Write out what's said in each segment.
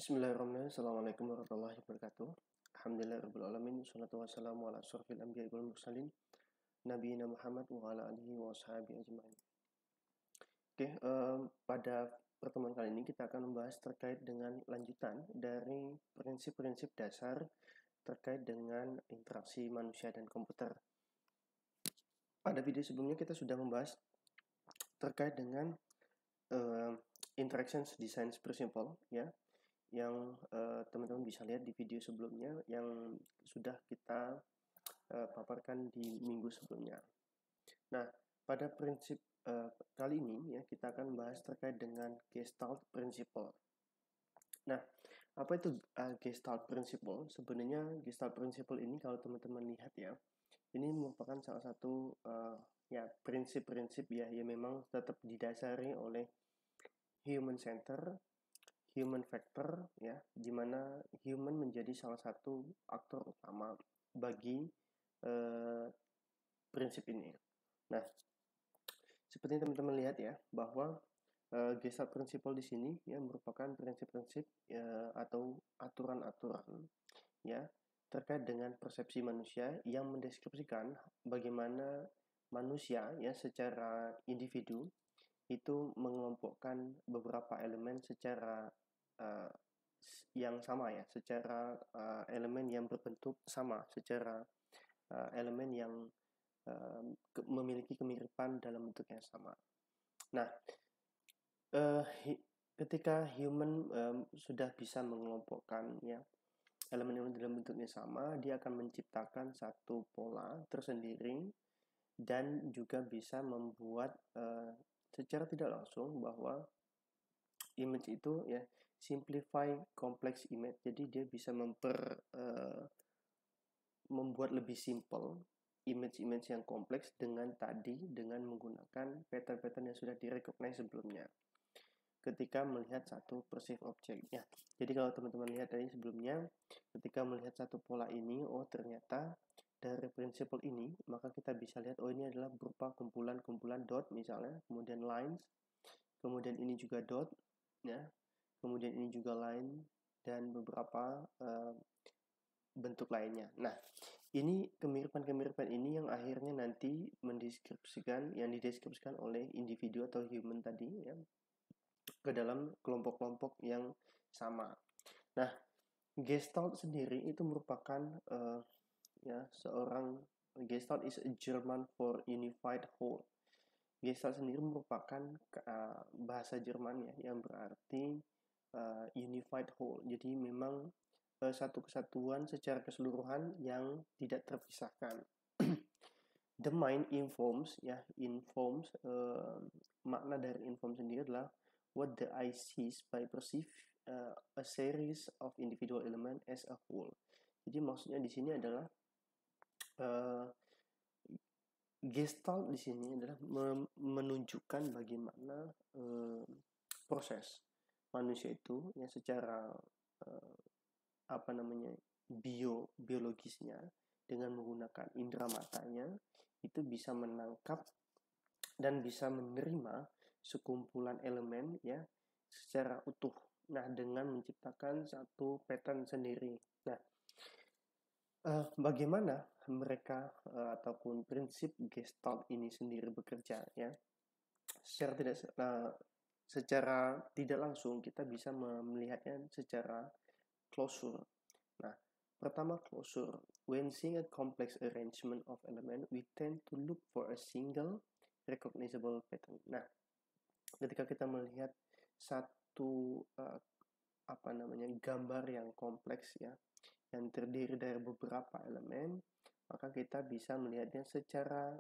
Bismillahirrahmanirrahim. Assalamualaikum warahmatullahi wabarakatuh. Alhamdulillahirrahmanirrahim. Wassalatu wassalamu ala asyrafil anbiya'i wal mursalin Nabiyina Muhammad wa ala alihi wa sahbihi ajma'in. Oke, pada pertemuan kali ini kita akan membahas terkait dengan lanjutan dari prinsip-prinsip dasar terkait dengan interaksi manusia dan komputer. Pada video sebelumnya kita sudah membahas terkait dengan Interactions Design Principle, ya, yang teman-teman bisa lihat di video sebelumnya yang sudah kita paparkan di minggu sebelumnya. Nah, pada prinsip kali ini ya kita akan membahas terkait dengan Gestalt Principle. Nah, apa itu Gestalt Principle? Sebenarnya Gestalt Principle ini kalau teman-teman lihat ya, ini merupakan salah satu ya prinsip-prinsip ya yang memang tetap didasari oleh human center, human factor ya, di mana human menjadi salah satu aktor utama bagi prinsip ini. Nah, seperti teman-teman lihat ya bahwa Gestalt Principle di sini ya merupakan prinsip-prinsip atau aturan-aturan ya terkait dengan persepsi manusia yang mendeskripsikan bagaimana manusia ya secara individu itu mengelompokkan beberapa elemen secara yang sama ya, secara elemen yang berbentuk sama, secara elemen yang memiliki kemiripan dalam bentuk yang sama. Nah, ketika human sudah bisa mengelompokkan ya elemen-elemen dalam bentuknya sama, dia akan menciptakan satu pola tersendiri dan juga bisa membuat secara tidak langsung bahwa image itu ya simplify complex image. Jadi dia bisa membuat lebih simple image-image yang kompleks dengan menggunakan pattern-pattern yang sudah direcognize sebelumnya ketika melihat satu perceived object ya. Jadi kalau teman-teman lihat tadi sebelumnya, ketika melihat satu pola ini, oh ternyata dari prinsip ini, maka kita bisa lihat oh ini adalah berupa kumpulan-kumpulan dot misalnya, kemudian lines, kemudian ini juga dot ya, kemudian ini juga line dan beberapa bentuk lainnya. Nah, ini kemiripan-kemiripan ini yang akhirnya nanti dideskripsikan oleh individu atau human tadi ya ke dalam kelompok-kelompok yang sama. Nah, Gestalt sendiri itu merupakan Gestalt is a German for unified whole. Gestalt sendiri merupakan bahasa Jerman ya yang berarti unified whole. Jadi memang satu kesatuan secara keseluruhan yang tidak terpisahkan. The mind informs makna dari inform sendiri adalah what the eye sees by perceive a series of individual element as a whole. Jadi maksudnya di sini adalah Gestalt di sini adalah menunjukkan bagaimana proses manusia itu yang secara biologisnya dengan menggunakan indera matanya itu bisa menangkap dan bisa menerima sekumpulan elemen ya secara utuh. Nah, dengan menciptakan satu pattern sendiri. Nah, bagaimana mereka ataupun prinsip Gestalt ini sendiri bekerja ya? Secara tidak langsung kita bisa melihatnya secara closure. Nah, pertama closure. When seeing a complex arrangement of element, we tend to look for a single recognizable pattern. Nah, ketika kita melihat satu gambar yang kompleks ya, yang terdiri dari beberapa elemen, maka kita bisa melihatnya secara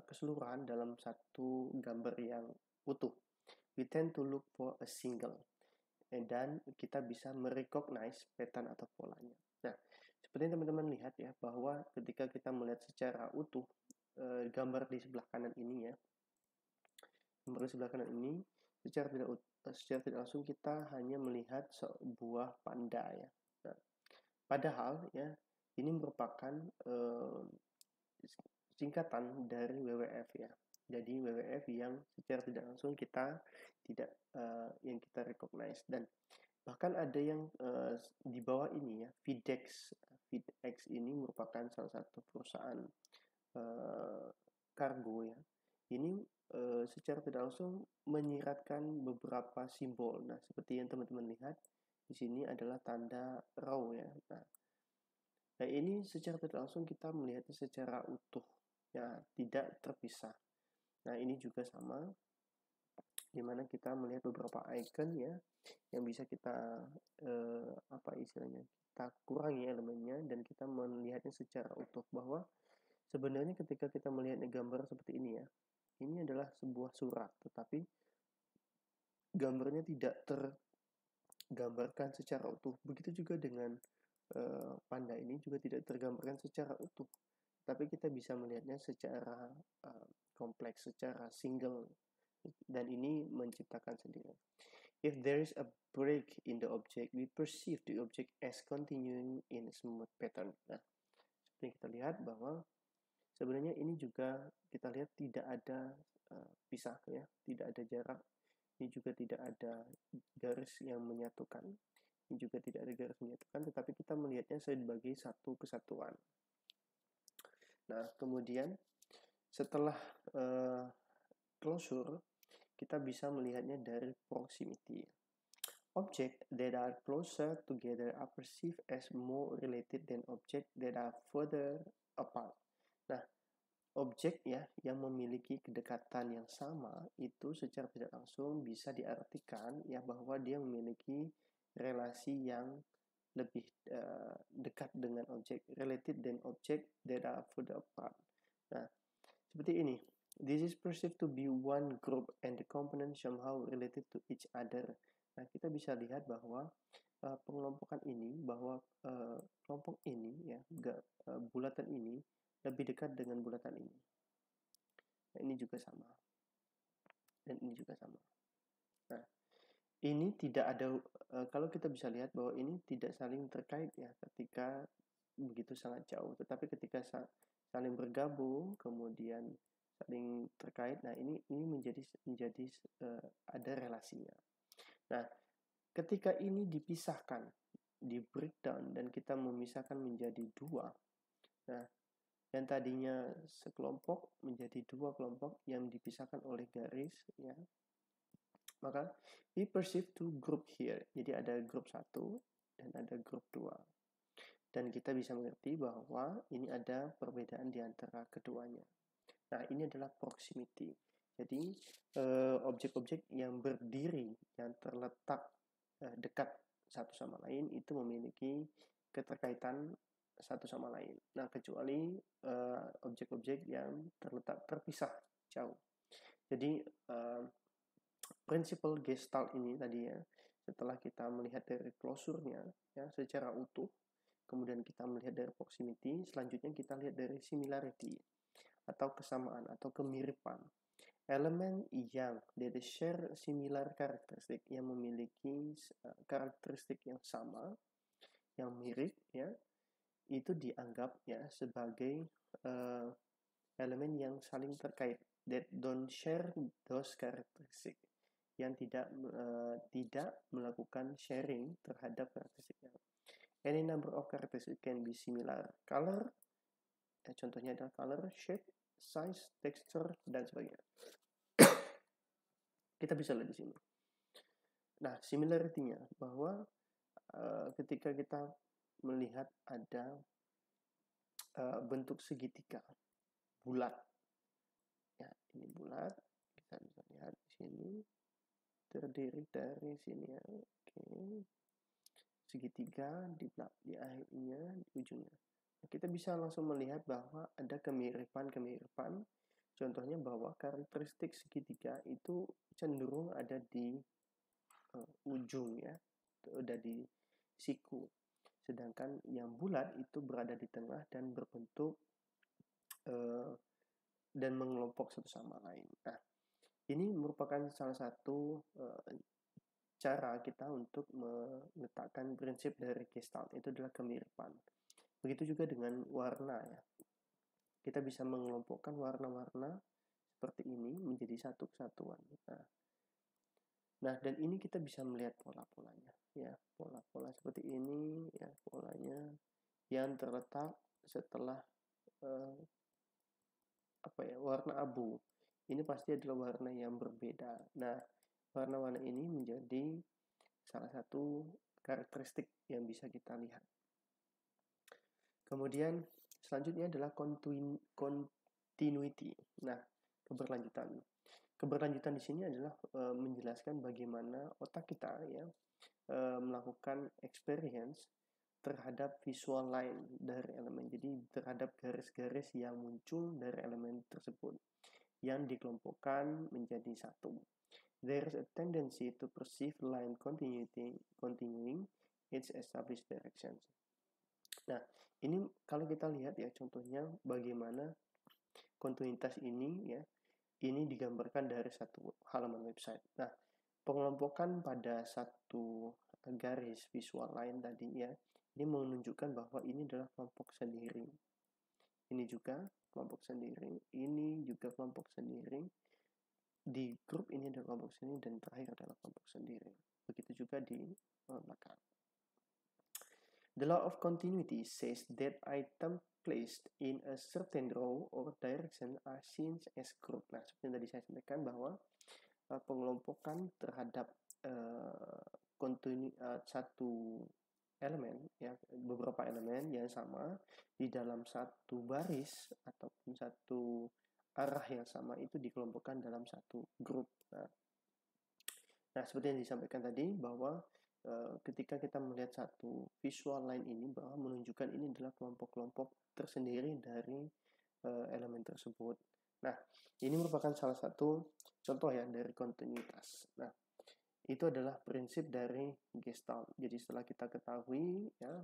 keseluruhan dalam satu gambar yang utuh. We tend to look for a single. Dan kita bisa merecognize pattern atau polanya. Nah, seperti teman-teman lihat ya bahwa ketika kita melihat secara utuh gambar di sebelah kanan ini ya, gambar di sebelah kanan ini secara tidak langsung kita hanya melihat sebuah panda ya. Nah, padahal ya ini merupakan singkatan dari WWF ya. Jadi WWF yang secara tidak langsung kita recognize dan Bahkan ada yang di bawah ini ya, FedEx. FedEx ini merupakan salah satu perusahaan kargo ya. Ini secara tidak langsung menyiratkan beberapa simbol. Nah, seperti yang teman-teman lihat di sini adalah tanda row ya. Nah, ini secara tidak langsung kita melihatnya secara utuh, ya, tidak terpisah. Nah, ini juga sama, di mana kita melihat beberapa icon ya, yang bisa kita apa istilahnya, kita kurangi elemennya dan kita melihatnya secara utuh, bahwa sebenarnya ketika kita melihat gambar seperti ini ya, ini adalah sebuah surat, tetapi gambarnya tidak tergambarkan secara utuh. Begitu juga dengan panda ini juga tidak tergambarkan secara utuh, tapi kita bisa melihatnya secara kompleks, secara single, dan ini menciptakan sendiri. If there is a break in the object, we perceive the object as continuing in a smooth pattern. Nah, seperti yang kita lihat bahwa sebenarnya ini juga kita lihat tidak ada pisah ya, tidak ada jarak. Ini juga tidak ada garis yang menyatukan. Ini juga tidak ada garis menyatukan, tetapi kita melihatnya sebagai satu kesatuan. Nah, kemudian setelah closure, kita bisa melihatnya dari proximity. Objects that are closer together are perceived as more related than objects that are further apart. Nah, objek ya yang memiliki kedekatan yang sama itu secara tidak langsung bisa diartikan ya bahwa dia memiliki relasi yang lebih dekat dengan objek, related than object that are further apart. Nah, seperti ini. This is perceived to be one group and the components somehow related to each other. Nah, kita bisa lihat bahwa pengelompokan ini, bahwa kelompok ini ya, bulatan ini lebih dekat dengan bulatan ini. Nah, ini juga sama. Dan ini juga sama. Nah, ini tidak ada, kalau kita bisa lihat bahwa ini tidak saling terkait ya ketika begitu sangat jauh. Tetapi ketika saling bergabung, kemudian saling terkait, nah ini menjadi ada relasinya. Nah, ketika ini dipisahkan, di breakdown, dan kita memisahkan menjadi dua, nah yang tadinya sekelompok menjadi dua kelompok yang dipisahkan oleh garis ya, maka we perceive two group here. Jadi ada grup 1 dan ada grup 2. Dan kita bisa mengerti bahwa ini ada perbedaan di antara keduanya. Nah, ini adalah proximity. Jadi objek-objek yang berdiri, yang terletak dekat satu sama lain itu memiliki keterkaitan satu sama lain. Nah, kecuali objek-objek yang terletak terpisah jauh. Jadi prinsipal Gestalt ini tadi ya, setelah kita melihat dari closure-nya ya secara utuh, kemudian kita melihat dari proximity, selanjutnya kita lihat dari similarity atau kesamaan atau kemiripan. Elemen yang that share similar karakteristik, yang memiliki karakteristik yang sama, yang mirip ya, itu dianggap ya sebagai elemen yang saling terkait, that don't share those characteristics, yang tidak melakukan sharing terhadap karakteristiknya. Any number of characteristics can be similar. Color, contohnya adalah color, shape, size, texture, dan sebagainya. Kita bisa lihat di sini. Nah, similarity-nya bahwa ketika kita melihat ada bentuk segitiga bulat, ya ini bulat, kita bisa lihat di sini terdiri dari sini ya, oke, segitiga di akhirnya, di ujungnya. Nah, kita bisa langsung melihat bahwa ada kemiripan. Contohnya bahwa karakteristik segitiga itu cenderung ada di ujung ya, ada di siku. Sedangkan yang bulat itu berada di tengah dan berbentuk dan mengelompok satu sama lain. Nah, ini merupakan salah satu cara kita untuk meletakkan prinsip dari Gestalt, itu adalah kemiripan. Begitu juga dengan warna ya. Kita bisa mengelompokkan warna-warna seperti ini menjadi satu kesatuan. Nah, dan ini kita bisa melihat pola-polanya ya. ini ya polanya yang terletak setelah warna abu. Ini pasti adalah warna yang berbeda. Nah, warna-warna ini menjadi salah satu karakteristik yang bisa kita lihat. Kemudian selanjutnya adalah continuity. Nah, keberlanjutan. Keberlanjutan di sini adalah menjelaskan bagaimana otak kita ya melakukan experience terhadap visual line dari elemen. Jadi terhadap garis-garis yang muncul dari elemen tersebut yang dikelompokkan menjadi satu. There is a tendency to perceive line continuing its established directions. Nah, ini kalau kita lihat ya contohnya bagaimana kontinuitas ini ya, ini digambarkan dari satu halaman website. Nah, pengelompokan pada satu garis visual line tadi ya, ini menunjukkan bahwa ini adalah kelompok sendiri. Ini juga kelompok sendiri, ini juga kelompok sendiri. Di grup ini ada kelompok sendiri dan terakhir adalah kelompok sendiri. Begitu juga di belakang. The law of continuity says that items placed in a certain row or direction are seen as group. Nah, seperti yang tadi saya sampaikan bahwa pengelompokan terhadap satu elemen ya, beberapa elemen yang sama di dalam satu baris ataupun satu arah yang sama itu dikelompokkan dalam satu grup. Nah, seperti yang disampaikan tadi bahwa ketika kita melihat satu visual line ini bahwa menunjukkan ini adalah kelompok-kelompok tersendiri dari elemen tersebut. Nah, ini merupakan salah satu contoh ya dari kontinuitas. Nah, itu adalah prinsip dari Gestalt. Jadi setelah kita ketahui ya,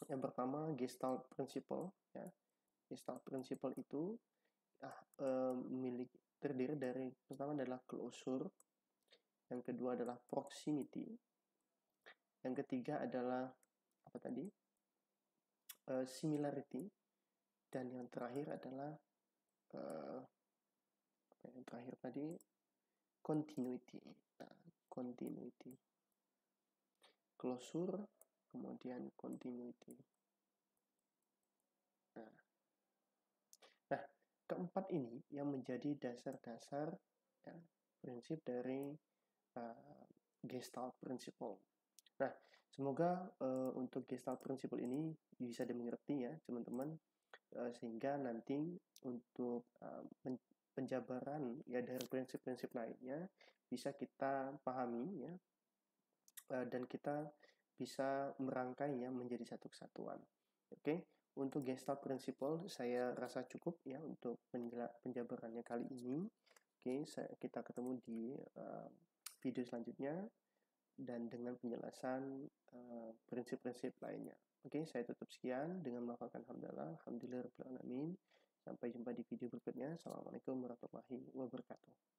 yang pertama Gestalt Principle ya. Gestalt Principle itu terdiri dari pertama adalah closure, yang kedua adalah proximity, yang ketiga adalah apa tadi? Similarity, dan yang terakhir adalah yang terakhir tadi continuity. Nah, continuity, closure, kemudian continuity. Nah, keempat ini yang menjadi dasar-dasar ya, prinsip dari Gestalt Principle. Nah, semoga untuk Gestalt Principle ini bisa dimengerti ya teman-teman, sehingga nanti untuk penjabaran ya dari prinsip-prinsip lainnya bisa kita pahami ya, dan kita bisa merangkainya menjadi satu kesatuan. Oke, untuk Gestalt Principle saya rasa cukup ya untuk penjabarannya kali ini. Oke, kita ketemu di video selanjutnya dan dengan penjelasan prinsip-prinsip lainnya. Oke, saya tutup sekian dengan melafalkan alhamdulillah, alhamdulillahirabbil alamin. Sampai jumpa di video berikutnya. Assalamualaikum warahmatullahi wabarakatuh.